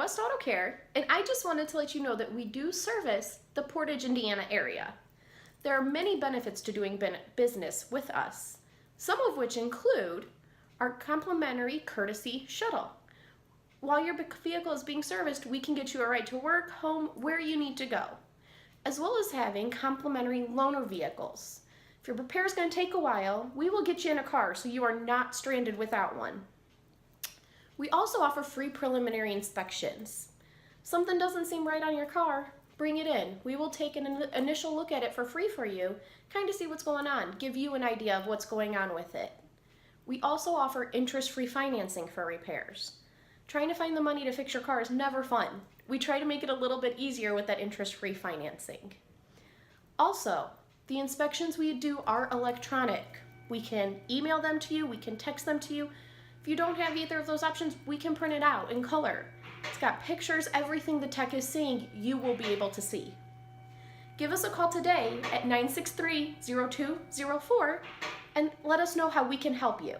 Midwest Auto Care, and I just wanted to let you know that we do service the Portage, Indiana area. There are many benefits to doing business with us, some of which include our complimentary courtesy shuttle. While your vehicle is being serviced, we can get you a ride to work, home, where you need to go, as well as having complimentary loaner vehicles. If your repair is going to take a while, we will get you in a car so you are not stranded without one. We also offer free preliminary inspections. Something doesn't seem right on your car, bring it in. We will take an initial look at it for free for you, kind of see what's going on, give you an idea of what's going on with it. We also offer interest-free financing for repairs. Trying to find the money to fix your car is never fun. We try to make it a little bit easier with that interest-free financing. Also, the inspections we do are electronic. We can email them to you, we can text them to you. If you don't have either of those options, we can print it out in color. It's got pictures, everything the tech is seeing, you will be able to see. Give us a call today at 963-0204 and let us know how we can help you.